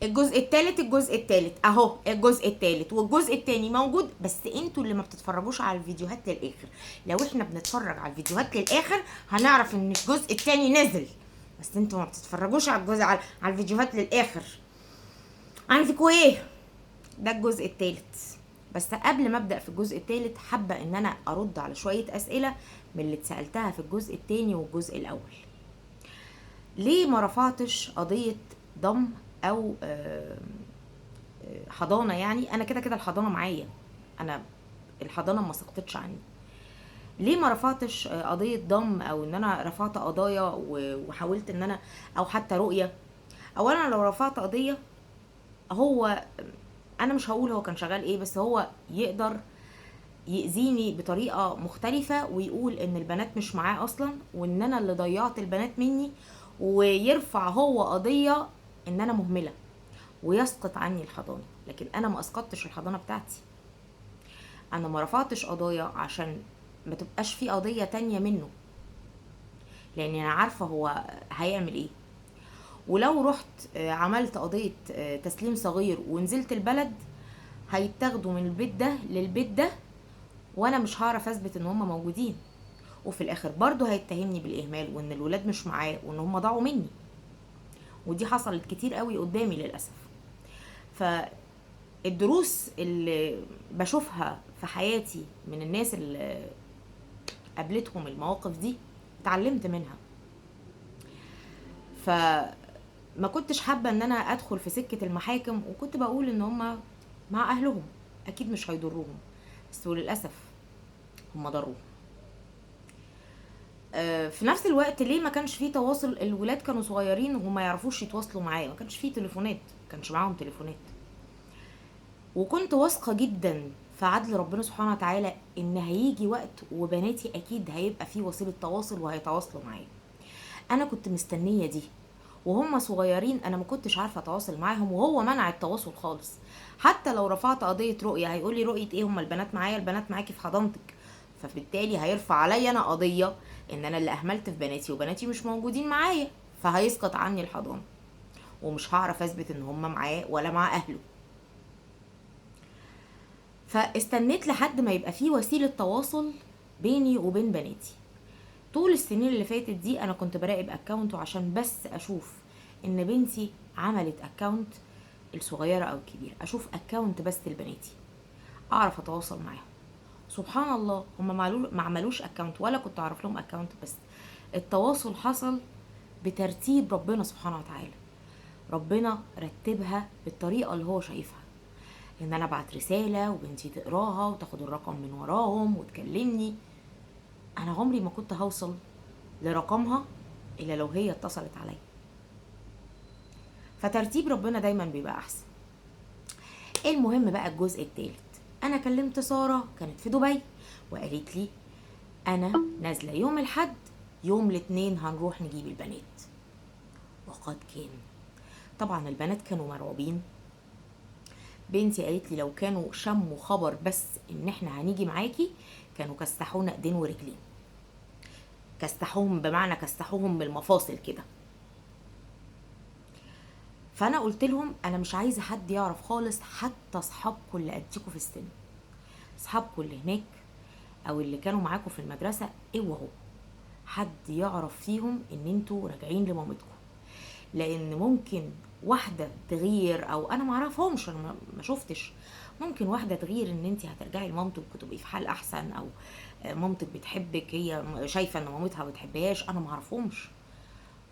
الجزء التالت اهو، الجزء التالت والجزء التاني موجود، بس انتوا اللي ما بتتفرجوش على الفيديوهات للاخر. لو احنا بنتفرج على الفيديوهات للاخر هنعرف ان الجزء التاني نزل، بس انتوا ما بتتفرجوش على الجزء على الفيديوهات للاخر. عندكوا ايه؟ ده الجزء التالت. بس قبل ما ابدا في الجزء التالت، حابه ان انا ارد على شويه اسئله من اللي اتسالتها في الجزء التاني والجزء الاول. ليه ما رفعتش قضيه ضم او حضانه؟ يعني انا كده كده الحضانه معايا، انا الحضانه ما سقطتش عني. ليه ما رفعتش قضيه ضم، او ان انا رفعت قضايا وحاولت ان انا، او حتى رؤيه؟ اولا لو رفعت قضيه، هو انا مش هقول هو كان شغال ايه، بس هو يقدر يأذيني بطريقة مختلفة ويقول ان البنات مش معاه اصلا، وان انا اللي ضيعت البنات مني، ويرفع هو قضية ان انا مهملة ويسقط عني الحضانة. لكن انا ما اسقطتش الحضانة بتاعتي، انا ما رفعتش قضايا عشان ما تبقاش في قضية تانية منه، لان انا عارفة هو هيعمل ايه. ولو رحت عملت قضية تسليم صغير ونزلت البلد، هيتاخدوا من البيت ده للبيت ده، وانا مش هعرف اثبت ان هم موجودين، وفي الاخر برضه هيتهمني بالاهمال وان الولاد مش معاه وان هم ضاعوا مني. ودي حصلت كتير قوي قدامي للاسف. فالدروس اللي بشوفها في حياتي من الناس اللي قابلتهم المواقف دي اتعلمت منها. فما كنتش حابه ان انا ادخل في سكه المحاكم، وكنت بقول ان هم مع اهلهم اكيد مش هيضروهم، بس للاسف هم ضروهم. في نفس الوقت ليه ما كانش فيه تواصل؟ الولاد كانوا صغيرين وما يعرفوش يتواصلوا معايا، ما كانش فيه تليفونات، ما كانش معاهم تليفونات. وكنت واثقه جدا في عدل ربنا سبحانه وتعالى ان هيجي وقت وبناتي اكيد هيبقى فيه وسيله تواصل وهيتواصلوا معايا. انا كنت مستنيه دي، وهم صغيرين انا ما كنتش عارفه اتواصل معاهم، وهو منع التواصل خالص. حتى لو رفعت قضيه رؤيه هيقول لي رؤيه ايه؟ هم البنات معايا، البنات معاكي في حضانتك. فبالتالي هيرفع عليا انا قضيه ان انا اللي اهملت في بناتي وبناتي مش موجودين معايا، فهيسقط عني الحضانه، ومش هعرف اثبت ان هم معاه ولا مع اهله. فاستنيت لحد ما يبقى في وسيله تواصل بيني وبين بناتي. طول السنين اللي فاتت دي انا كنت براقب اكاونت عشان بس اشوف ان بنتي عملت اكاونت، الصغيره او الكبيره، اشوف اكاونت بس لبناتي اعرف اتواصل معاهم. سبحان الله، هم ما عملوش اكاونت ولا كنت اعرف لهم اكاونت، بس التواصل حصل بترتيب ربنا سبحانه وتعالى. ربنا رتبها بالطريقه اللي هو شايفها، ان انا ابعت رساله وبنتي تقراها وتاخد الرقم من وراهم وتكلمني. انا عمري ما كنت هوصل لرقمها الا لو هي اتصلت عليا. فترتيب ربنا دايما بيبقى احسن. المهم بقى الجزء الثالث، انا كلمت ساره كانت في دبي وقالت لي انا نازله يوم الحد، يوم الاثنين هنروح نجيب البنات. وقد كان. طبعا البنات كانوا مرعوبين. بنتي قالت لي لو كانوا شموا خبر بس ان احنا هنيجي معاكي كانوا كسحونا ايدين ورجلين، كسحوهم بمعنى كسحوهم بالمفاصل كده. فانا قلت لهم انا مش عايزه حد يعرف خالص، حتى اصحابكم اللي قديكوا في السن، اصحابكم اللي هناك او اللي كانوا معاكم في المدرسه، اوعوا حد يعرف فيهم ان انتوا راجعين لمامتكم. لان ممكن واحده تغير، او انا ما اعرفهمش، انا ما شفتش، ممكن واحده تغير ان انت هترجعي لمامتك وتبقي في حال احسن، او مامتك بتحبك، هي شايفه ان مامتها ما بتحبهاش، انا ما اعرفهمش،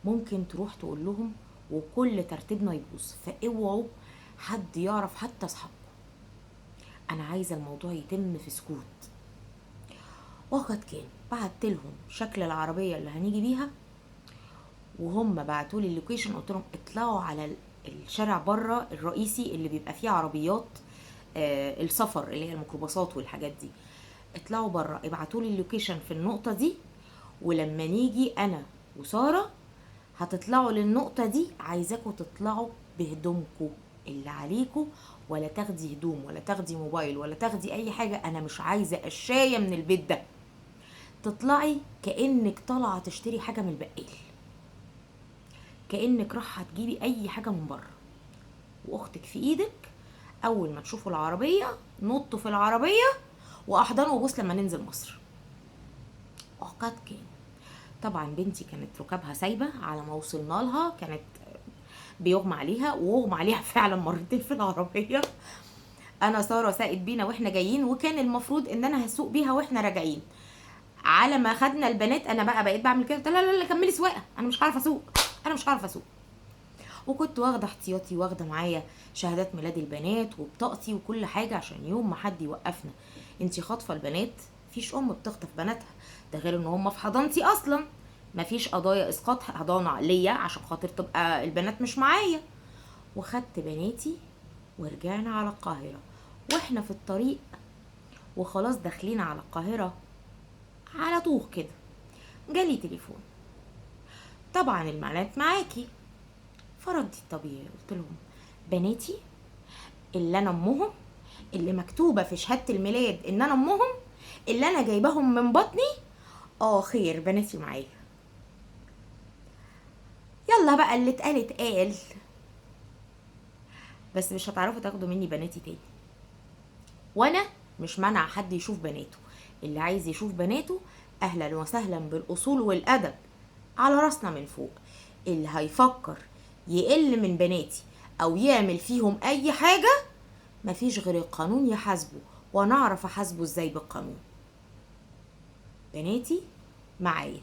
ممكن تروح تقول لهم وكل ترتيبنا يبوظ. فاوعوا حد يعرف، حتى اصحابكم. انا عايزه الموضوع يتم في سكوت. وقد كان. بعت لهم شكل العربيه اللي هنيجي بيها، وهم بعتوا لي اللوكيشن، قلت لهم اطلعوا على الشارع بره الرئيسي اللي بيبقى فيه عربيات السفر اللي هي الميكروباصات والحاجات دي، اطلعوا بره ابعتوا لي اللوكيشن في النقطه دي، ولما نيجي انا وساره هتطلعوا للنقطه دي، عايزاكم تطلعوا بهدومكم اللي عليكم، ولا تاخدي هدوم ولا تاخدي موبايل ولا تاخدي اي حاجه، انا مش عايزه اشياء من البيت ده. تطلعي كانك طالعه تشتري حاجه من البقال، كانك رايحه تجيبي اي حاجه من بره. واختك في ايدك، اول ما تشوفوا العربيه نطوا في العربيه واحضنوا وبوس لما ننزل مصر. وقد كان. طبعا بنتي كانت ركابها سايبه، على ما وصلنا لها كانت بيغمى عليها، واغمى عليها فعلا مرتين في العربيه. انا ساره ساقت بينا واحنا جايين، وكان المفروض ان انا هسوق بيها واحنا راجعين. على ما خدنا البنات انا بقى بقيت بعمل كده، لا لا لا كملي سواقه، انا مش عارفه اسوق، انا مش عارفه اسوق. وكنت واخده احتياطي، واخده معايا شهادات ميلاد البنات وبطاقتي وكل حاجه عشان يوم ما حد يوقفنا. انتي خاطفه البنات، مفيش ام بتخطف بناتها، ده غير ان هم في حضانتي اصلا، مفيش قضايا اسقاط حضانه ليا عشان خاطر تبقى البنات مش معايا. وخدت بناتي ورجعنا على القاهره، واحنا في الطريق وخلاص داخلين على القاهره على طول كده جالي تليفون. طبعا البنات معاكي، فردي الطبيعي قلت لهم بناتي اللي انا امهم، اللي مكتوبه في شهاده الميلاد ان انا امهم، اللي انا جايباهم من بطني، خير بناتي معايا. يلا بقى اللي اتقال اتقال، بس مش هتعرفوا تاخدوا مني بناتي تاني. وانا مش منع حد يشوف بناته، اللي عايز يشوف بناته اهلا وسهلا بالاصول والادب على راسنا من فوق. اللي هيفكر يقل من بناتي او يعمل فيهم اي حاجه، مفيش غير القانون يحاسبه، وانا اعرف احاسبه ازاي بالقانون. بناتي معايا،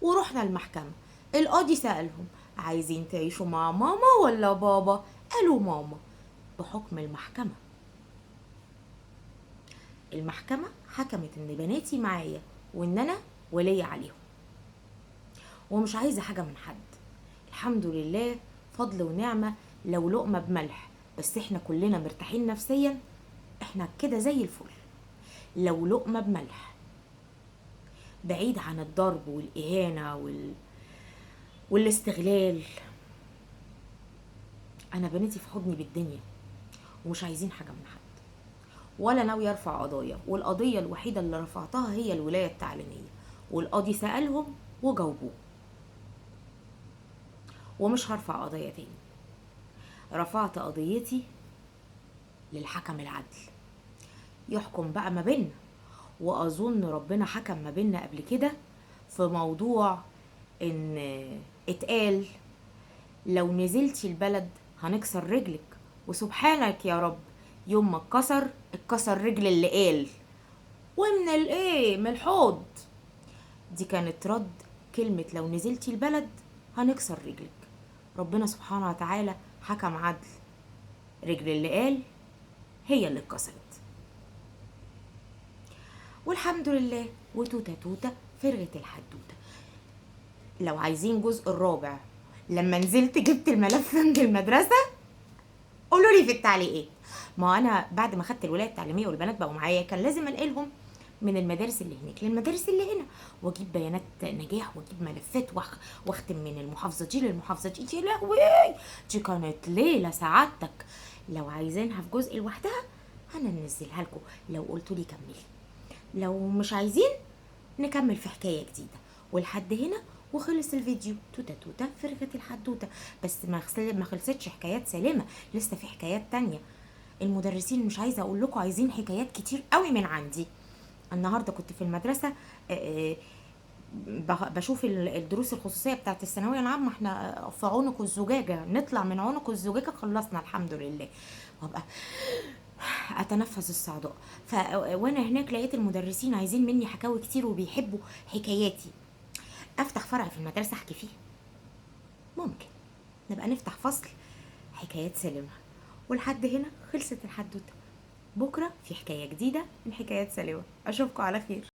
ورحنا المحكمه. القاضي سالهم عايزين تعيشوا مع ماما ولا بابا؟ قالوا ماما. بحكم المحكمه حكمت ان بناتي معايا وان انا ولي عليهم، ومش عايزه حاجه من حد. الحمد لله، فضل ونعمه. لو لقمه بملح بس احنا كلنا مرتاحين نفسيا، احنا كده زي الفل. لو لقمه بملح بعيد عن الضرب والاهانه والاستغلال. انا بنتي في حضني بالدنيا، ومش عايزين حاجه من حد، ولا ناوي ارفع قضايا. والقضيه الوحيده اللي رفعتها هي الولايه التعليميه، والقاضي سالهم وجاوبوه، ومش هرفع قضيه تاني. رفعت قضيتي للحكم العدل يحكم بقى ما بيننا. واظن ربنا حكم ما بيننا قبل كده في موضوع ان اتقال لو نزلتي البلد هنكسر رجلك، وسبحانك يا رب يوم ما اتكسر رجل اللي قال. ومن الايه، من الحوض. دي كانت رد كلمة لو نزلتي البلد هنكسر رجلك. ربنا سبحانه وتعالى حكم عدل، رجل اللي قال هي اللي اتكسرت، والحمد لله. وتوتة توتة فرغت الحدوتة. لو عايزين جزء الرابع لما نزلت جبت الملف من المدرسة قولوا لي في التعليقات. ما انا بعد ما خدت الولايه التعليميه والبنات بقوا معايا كان لازم انقلهم من المدارس اللي هناك للمدارس اللي هنا، واجيب بيانات نجاح واجيب ملفات واختم من المحافظه دي للمحافظه دي. يا لهوي، دي كانت ليله سعادتك. لو عايزينها في جزء لوحدها انا ننزلها لكم لو قلتوا لي كملي، لو مش عايزين نكمل في حكايه جديده. ولحد هنا وخلص الفيديو. توتة توتة فرغت الحدوتة. بس ما خلصتش حكايات سلامة، لسه في حكايات تانية. المدرسين مش عايزة اقول لكم عايزين حكايات كتير قوي من عندي. النهاردة كنت في المدرسة بشوف الدروس الخصوصية بتاعت الثانوية العامة. احنا في عنق الزجاجة، نطلع من عنق الزجاجة خلصنا الحمد لله، وابقى اتنفس الصعداء. وانا هناك لقيت المدرسين عايزين مني حكاوي كتير وبيحبوا حكاياتي. افتح فرع في المدرسة احكي فيه، ممكن نبقى نفتح فصل حكايات سلمة. ولحد هنا خلصت الحدوتة. بكرة في حكاية جديدة من حكايات سلمة. اشوفكم على خير.